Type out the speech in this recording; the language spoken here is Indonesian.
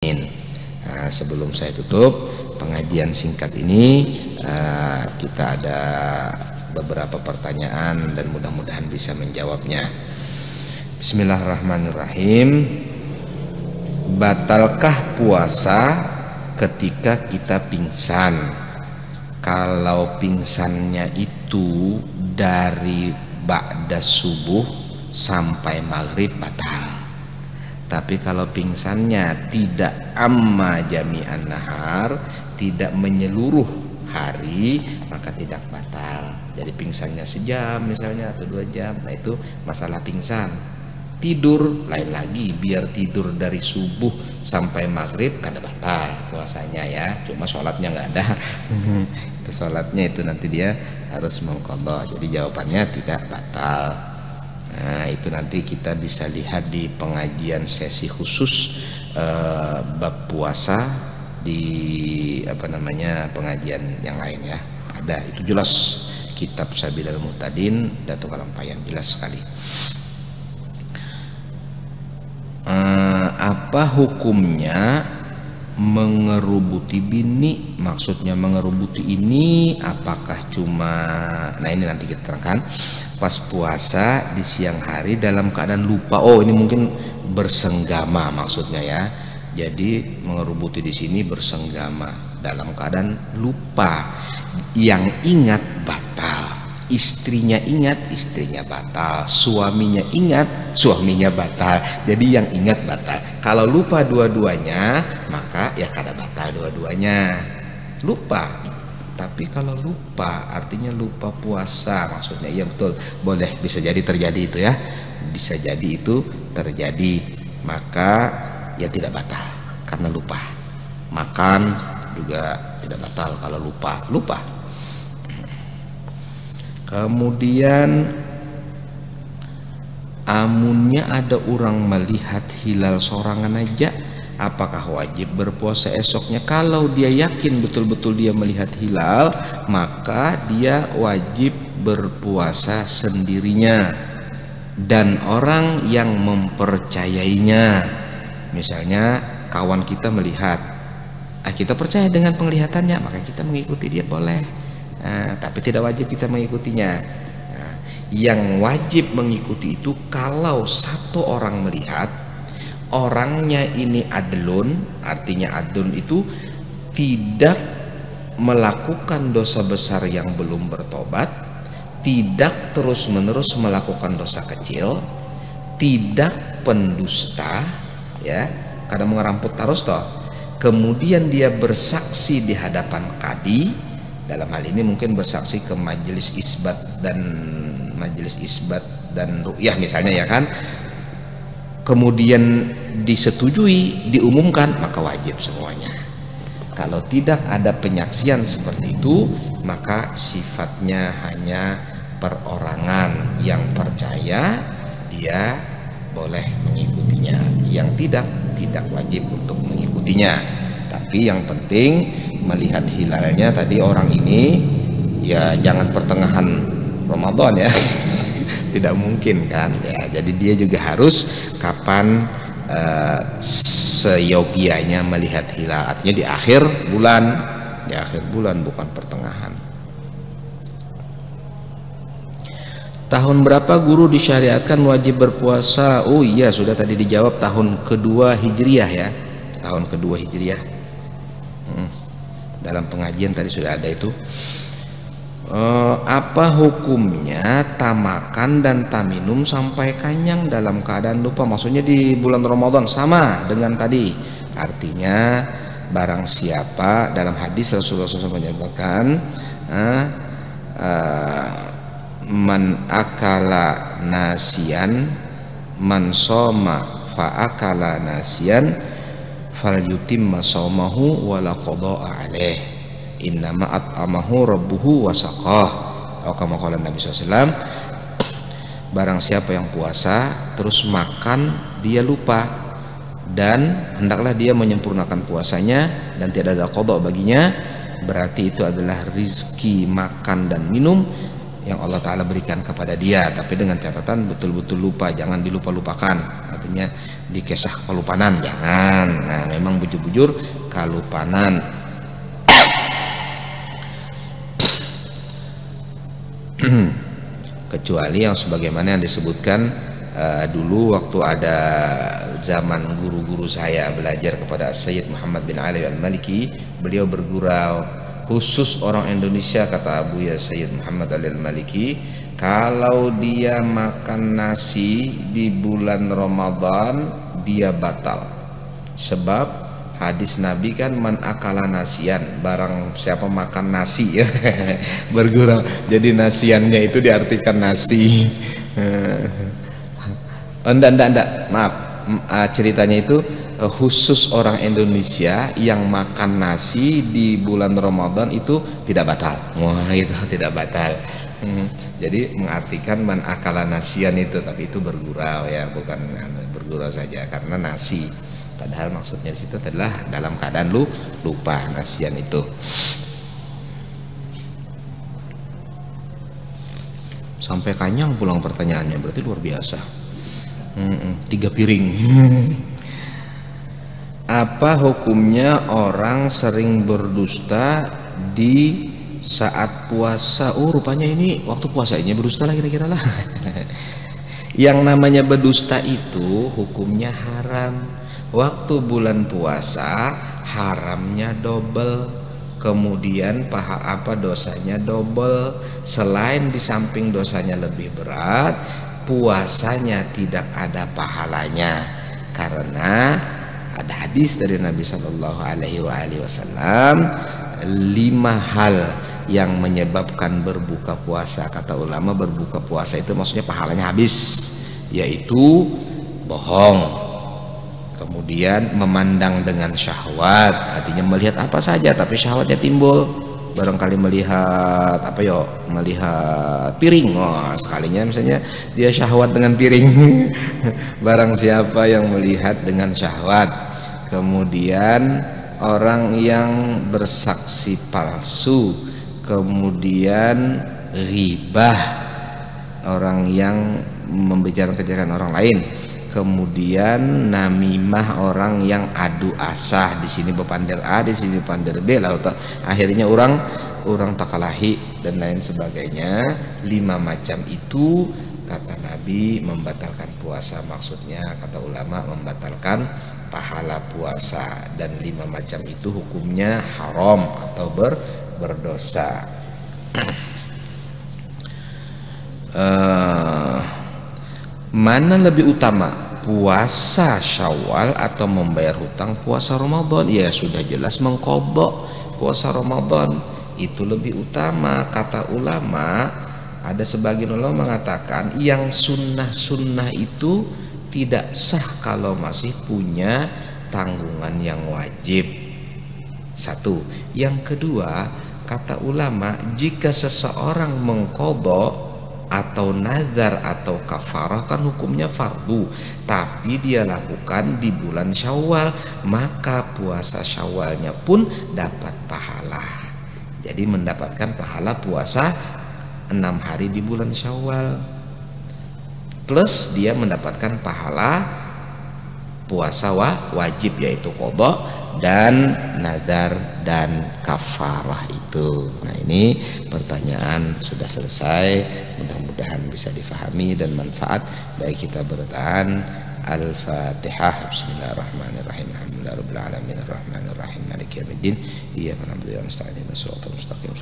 Nah, sebelum saya tutup pengajian singkat ini, kita ada beberapa pertanyaan dan mudah-mudahan bisa menjawabnya. Bismillahirrahmanirrahim. Batalkah puasa ketika kita pingsan? Kalau pingsannya itu dari ba'da subuh sampai maghrib batal. Tapi kalau pingsannya tidak amma jami'an nahar, tidak menyeluruh hari, maka tidak batal. Jadi pingsannya sejam misalnya atau 2 jam, nah itu masalah pingsan. Tidur lain lagi, biar tidur dari subuh sampai maghrib kada batal puasanya ya, cuma sholatnya nggak ada. Itu sholatnya itu nanti dia harus mengqadha. Jadi jawabannya tidak batal. Nah, itu nanti kita bisa lihat di pengajian sesi khusus bab puasa di pengajian yang lain ya. Ada itu jelas, kitab Sabilal Muhtadin Datuk Kalampayan, jelas sekali. Apa hukumnya mengerubuti bini? Maksudnya mengerubuti ini apakah cuma, nah ini nanti kita terangkan. Pas puasa di siang hari dalam keadaan lupa, oh ini mungkin bersenggama maksudnya ya. Jadi mengerubuti di sini bersenggama dalam keadaan lupa. Yang ingat batal, istrinya ingat, istrinya batal, suaminya ingat, suaminya batal. Jadi yang ingat batal. Kalau lupa dua-duanya, maka ya kada batal dua-duanya. Lupa. Tapi kalau lupa artinya lupa puasa maksudnya, ya betul, boleh, bisa jadi terjadi itu ya, bisa jadi itu terjadi, maka ya tidak batal karena lupa. Makan juga tidak batal kalau lupa. Kemudian amunnya ada orang melihat hilal sorangan aja, apakah wajib berpuasa esoknya? Kalau dia yakin betul-betul dia melihat hilal, maka dia wajib berpuasa sendirinya dan orang yang mempercayainya. Misalnya kawan kita melihat, kita percaya dengan penglihatannya, maka kita mengikuti dia boleh. Tapi tidak wajib kita mengikutinya. Yang wajib mengikuti itu kalau satu orang melihat, orangnya ini adlun, artinya adlun itu tidak melakukan dosa besar yang belum bertobat, tidak terus-menerus melakukan dosa kecil, tidak pendusta, ya, kadang mengeramput terus toh. Kemudian dia bersaksi di hadapan kadi, dalam hal ini mungkin bersaksi ke majelis isbat dan ru'yah misalnya ya kan. Kemudian disetujui, diumumkan, maka wajib semuanya. Kalau tidak ada penyaksian seperti itu, maka sifatnya hanya perorangan. Yang percaya dia boleh mengikutinya, yang tidak wajib untuk mengikutinya. Tapi yang penting melihat hilalnya tadi orang ini ya jangan pertengahan Ramadan ya. Tidak mungkin kan ya, jadi dia juga harus kapan seyogianya melihat hilal, artinya di akhir bulan bukan pertengahan. Tahun berapa guru disyariatkan wajib berpuasa? Oh iya, sudah tadi dijawab, tahun kedua Hijriah ya, tahun kedua Hijriah. Dalam pengajian tadi sudah ada itu. Apa hukumnya tamakan dan taminum sampai kenyang dalam keadaan lupa? Maksudnya di bulan Ramadan, sama dengan tadi. Artinya barang siapa, dalam hadis Rasulullah SAW menyebutkan, man akala nasian, man soma fa akala nasian fal yutimma saumahu wala qada'a alaih, innama at'amahu rabbuhu wasaqah. Atau kama qala Nabi SAW, barang siapa yang puasa terus makan dia lupa, dan hendaklah dia menyempurnakan puasanya dan tidak ada qada baginya, berarti itu adalah rizki makan dan minum yang Allah Ta'ala berikan kepada dia, tapi dengan catatan betul-betul lupa, jangan dilupa-lupakan. Artinya di kesah kalupanan, jangan. Nah memang bujur-bujur kalupanan. Kecuali yang sebagaimana yang disebutkan dulu waktu ada zaman guru-guru saya belajar kepada Sayyid Muhammad bin Ali Al-Maliki, beliau bergurau khusus orang Indonesia, kata Abu ya Sayyid Muhammad Ali Al-Maliki, kalau dia makan nasi di bulan Ramadan dia batal, sebab hadis Nabi kan man akala nasian, barang siapa makan nasi ya bergurau, jadi nasiannya itu diartikan nasi. Enggak, maaf, ceritanya itu khusus orang Indonesia yang makan nasi di bulan Ramadan itu tidak batal. Wah itu tidak batal. Jadi mengartikan man akala nasian itu, tapi itu bergurau ya, bukan bergurau saja karena nasi. Padahal maksudnya di situ adalah dalam keadaan lupa nasian itu. Sampai kanyang pulang pertanyaannya, berarti luar biasa. 3 piring. Apa hukumnya orang sering berdusta di saat puasa? Oh rupanya ini waktu puasanya berdusta lah kira-kira lah. Yang namanya berdusta itu hukumnya haram. Waktu bulan puasa haramnya double, kemudian dosanya double. Selain di samping dosanya lebih berat, puasanya tidak ada pahalanya, karena ada hadis dari Nabi Shallallahu Alaihi Wasallam 5 hal yang menyebabkan berbuka puasa. Kata ulama, berbuka puasa itu maksudnya pahalanya habis, yaitu bohong, kemudian memandang dengan syahwat, artinya melihat apa saja tapi syahwatnya timbul, barangkali melihat melihat piring, sekalinya misalnya dia syahwat dengan piring. Barang siapa yang melihat dengan syahwat. Kemudian orang yang bersaksi palsu, kemudian ghibah, orang yang membicarakan kejelekan orang lain, kemudian namimah, orang yang adu asah, di sini bepander A, di sini bepander B, lalu akhirnya orang takalahi dan lain sebagainya. 5 macam itu kata Nabi membatalkan puasa, maksudnya kata ulama membatalkan pahala puasa, dan 5 macam itu hukumnya haram atau berdosa. Mana lebih utama, puasa Syawal atau membayar hutang puasa Ramadan? Ya sudah jelas mengqadha puasa Ramadan itu lebih utama. Kata ulama, ada sebagian ulama mengatakan yang sunnah itu tidak sah kalau masih punya tanggungan yang wajib. Satu. Yang kedua, kata ulama, jika seseorang mengqadha atau nazar atau kafarah kan hukumnya fardu, tapi dia lakukan di bulan Syawal, maka puasa Syawalnya pun dapat pahala. Jadi mendapatkan pahala puasa 6 hari di bulan Syawal, plus dia mendapatkan pahala puasa wajib, yaitu qadha dan nazar dan kafarah itu. Nah ini pertanyaan sudah selesai, mudah-mudahan bisa difahami dan manfaat bagi kita bertahan. Al-Fatihah. Bismillahirrahmanirrahim. Alhamdulillahirabbil alamin arrahmanirrahim maliki yaumiddin iyyaka na'budu wa iyyaka nasta'in ihdinas siratal mustaqim.